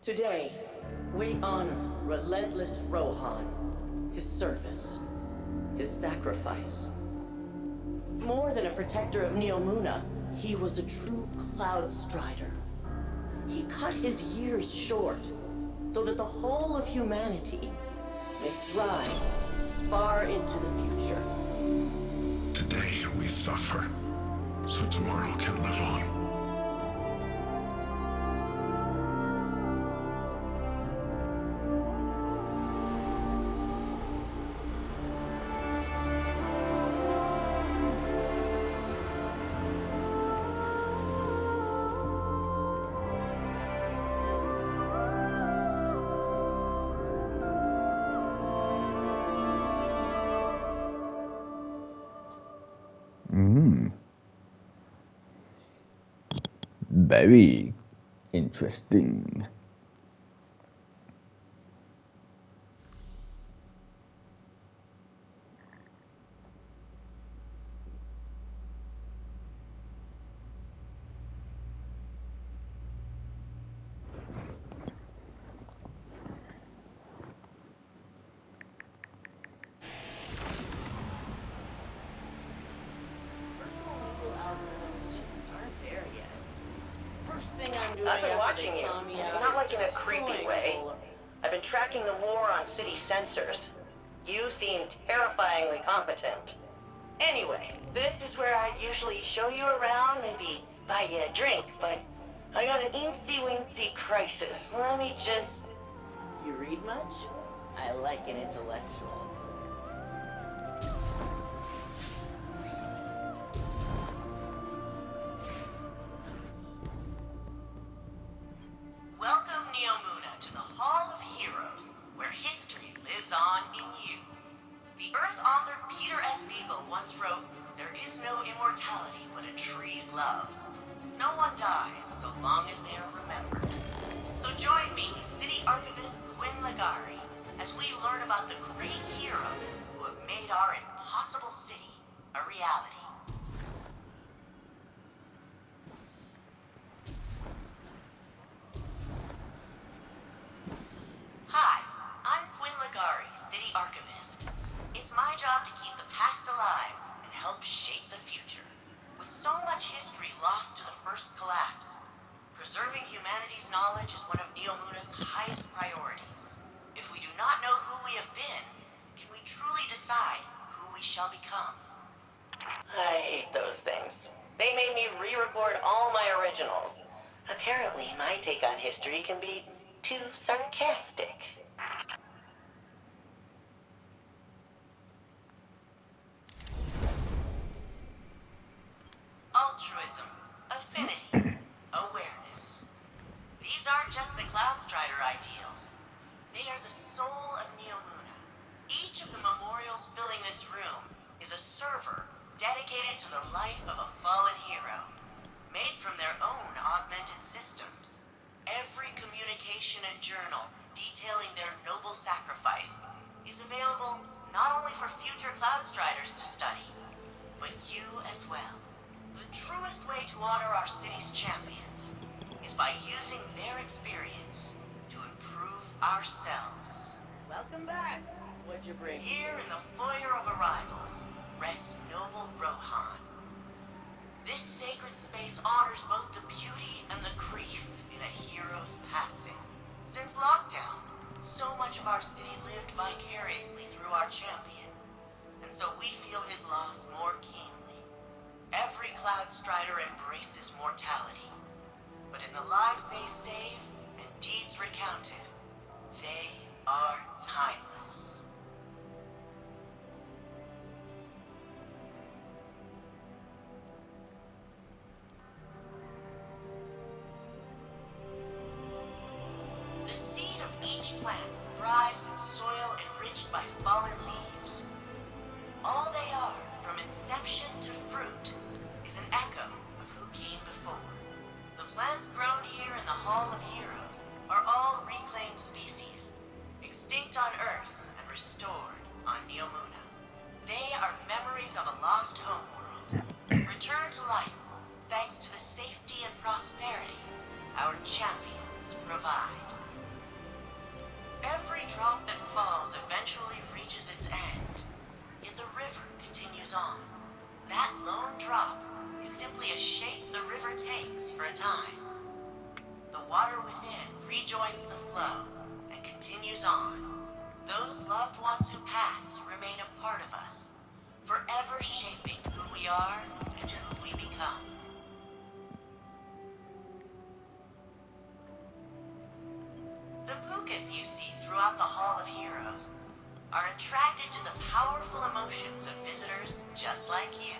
Today, we honor relentless Rohan, his service, his sacrifice. More than a protector of Neomuna, he was a true Cloud Strider. He cut his years short so that the whole of humanity may thrive far into the future. Today we suffer, so tomorrow can live on. Very interesting. I've been watching you. Not like in a creepy way. I've been tracking the war on city sensors. You seem terrifyingly competent. Anyway, this is where I usually show you around, maybe buy you a drink, but I got an eensy-weensy crisis. Let me just... You read much? I like an intellectual. Welcome, Neomuna, to the Hall of Heroes, where history lives on in you. The Earth author Peter S. Beagle once wrote, "There is no immortality but a tree's love. No one dies so long as they are remembered." So join me, City Archivist Quinn Ligari, as we learn about the great heroes who have made our impossible city a reality. Hi, I'm Quinn Ligari, City Archivist. It's my job to keep the past alive and help shape the future. With so much history lost to the first collapse, preserving humanity's knowledge is one of Neomuna's highest priorities. If we do not know who we have been, can we truly decide who we shall become? I hate those things. They made me re-record all my originals. Apparently, my take on history can be too sarcastic. Altruism, affinity, awareness. These aren't just the Cloud Strider ideals. They are the soul of Neomuna. Each of the memorials filling this room is a server dedicated to the life of a fallen hero, made from their own augmented systems. Every communication and journal detailing their noble sacrifice is available not only for future Cloud Striders to study, but you as well. The truest way to honor our city's champions is by using their experience to improve ourselves. Welcome back. What'd you bring? Here in the foyer of arrivals rests noble Rohan. This sacred space honors both the beauty and the grief in a hero's passing. Since lockdown, so much of our city lived vicariously through our champion, and so we feel his loss more keenly. Every Cloud Strider embraces mortality, but in the lives they save and deeds recounted, they are timeless. The seed of each plant thrives in soil enriched by fallen leaves. All they are, from inception to fruit, is an echo of who came before. The plants grown here in the Hall of Heroes are all reclaimed species, extinct on Earth and restored on Neomuna. They are memories of a lost homeworld, returned to life thanks to the safety and prosperity our champions provide. Every drop that falls eventually reaches its end, yet the river continues on. That lone drop is simply a shape the river takes for a time. The water within rejoins the flow and continues on. Those loved ones who pass remain a part of us, forever shaping who we are and who we become. The Pukas you see throughout the Hall of Heroes are attracted to the powerful emotions of visitors just like you.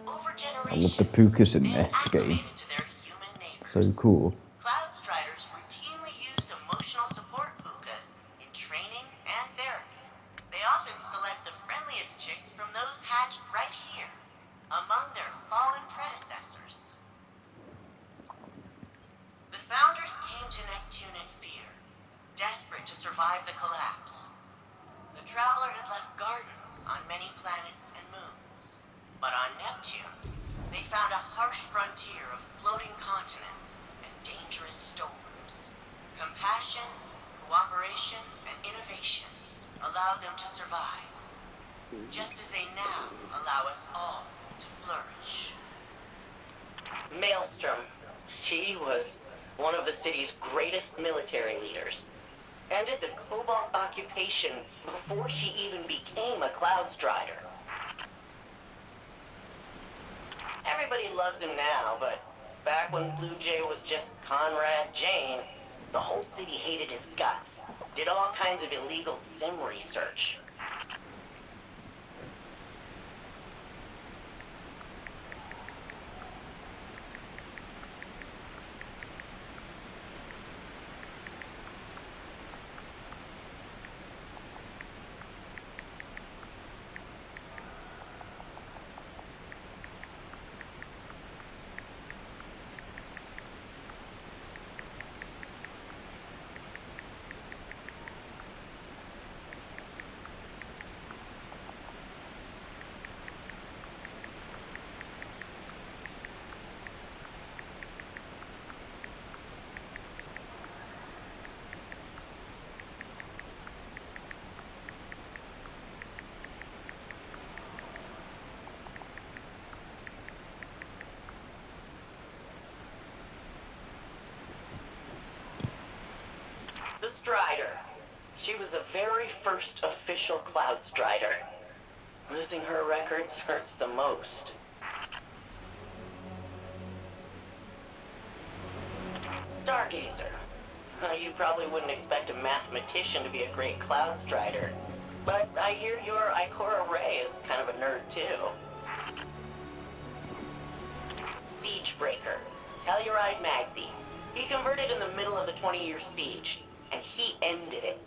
Over I love the generations, Pukas in they have this game. acclimated to their human neighbors. So cool. Cloud Striders routinely use emotional support Pukas in training and therapy. They often select the friendliest chicks from those hatched right here, among their fallen predecessors. The founders came to Neptune in fear, desperate to survive the collapse. The Traveler had left gardens on many planets and moons. But on Neptune, they found a harsh frontier of floating continents and dangerous storms. Compassion, cooperation, and innovation allowed them to survive, just as they now allow us all to flourish. Maelstrom. She was one of the city's greatest military leaders. Ended the Cobalt occupation before she even became a Cloud Strider. Everybody loves him now, but back when Blue Jay was just Conrad Jane, the whole city hated his guts. Did all kinds of illegal sim research. The Strider. She was the very first official Cloud Strider. Losing her records hurts the most. Stargazer. You probably wouldn't expect a mathematician to be a great Cloud Strider. But I hear your Ikora Ray is kind of a nerd too. Siegebreaker. Telluride Magsy. He converted in the middle of the 20-year siege, and he ended it.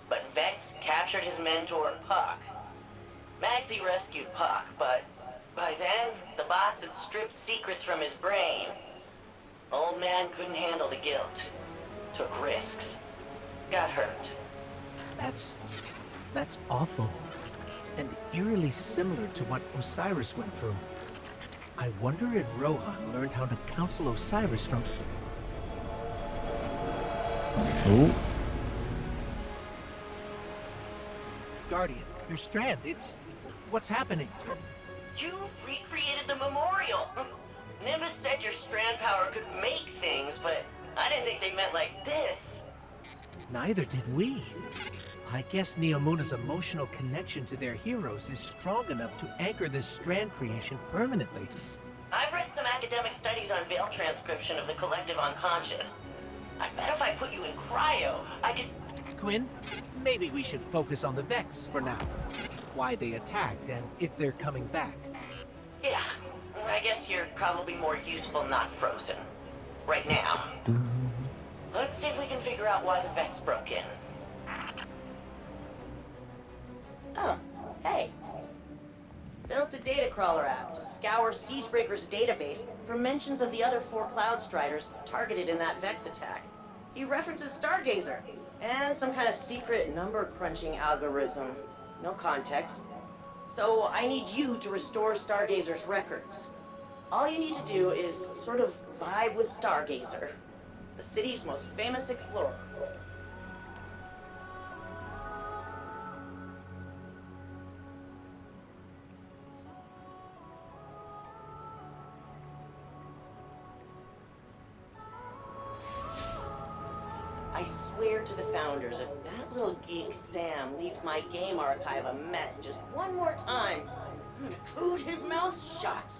But Vex captured his mentor, Puck. Magsy rescued Puck, but by then, the bots had stripped secrets from his brain. Old man couldn't handle the guilt. Took risks. Got hurt. That's awful. And eerily similar to what Osiris went through. I wonder if Rohan learned how to counsel Osiris from... Oh, Guardian, your strand, what's happening? You recreated the memorial! Nimbus said your strand power could make things, but I didn't think they meant like this. Neither did we. I guess Neomuna's emotional connection to their heroes is strong enough to anchor this strand creation permanently. I've read some academic studies on veil transcription of the collective unconscious. I bet if I put you in cryo, I could... Quinn, maybe we should focus on the Vex for now. Why they attacked and if they're coming back. Yeah, I guess you're probably more useful not frozen. Right now. Let's see if we can figure out why the Vex broke in. Oh, hey. Built a data crawler app to scour Siegebreaker's database for mentions of the other 4 Cloud Striders targeted in that Vex attack. He references Stargazer and some kind of secret number-crunching algorithm. No context. So I need you to restore Stargazer's records. All you need to do is sort of vibe with Stargazer, the city's most famous explorer. swear to the founders, if that little geek Sam leaves my game archive a mess just one more time, I'm gonna coot his mouth shut.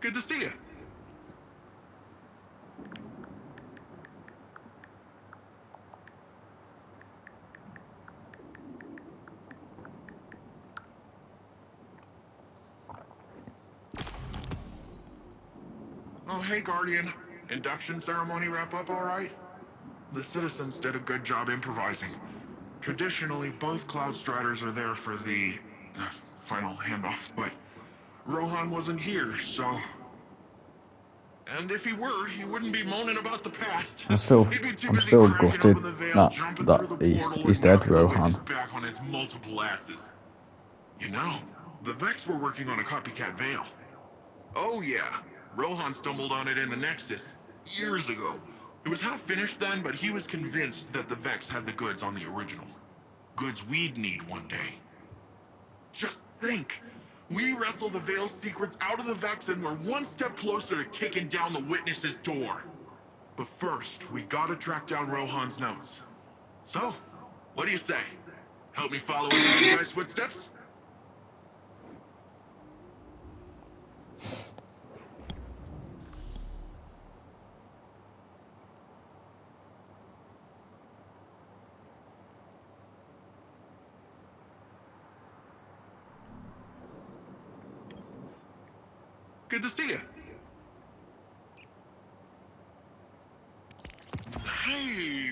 Good to see you. Oh, hey, Guardian. Induction ceremony wrap up all right? The citizens did a good job improvising. Traditionally, both Cloud Striders are there for the final handoff, but Rohan wasn't here, so... And if he were, he wouldn't be moaning about the past. I'm still He'd be too I'm busy still cracking gutted open the veil, that jumping that through the he's portal, he's and dead, knocking the Rohan. witness back on its multiple asses. You know, the Vex were working on a copycat veil. Oh yeah, Rohan stumbled on it in the Nexus, years ago. It was half finished then, but he was convinced that the Vex had the goods on the original. Goods we'd need one day. Just think! We wrestle the Veil's secrets out of the Vex and we're one step closer to kicking down the Witness's door. But first, we gotta track down Rohan's notes. So, what do you say? Help me follow in you guys' footsteps? Good to see you. Hey,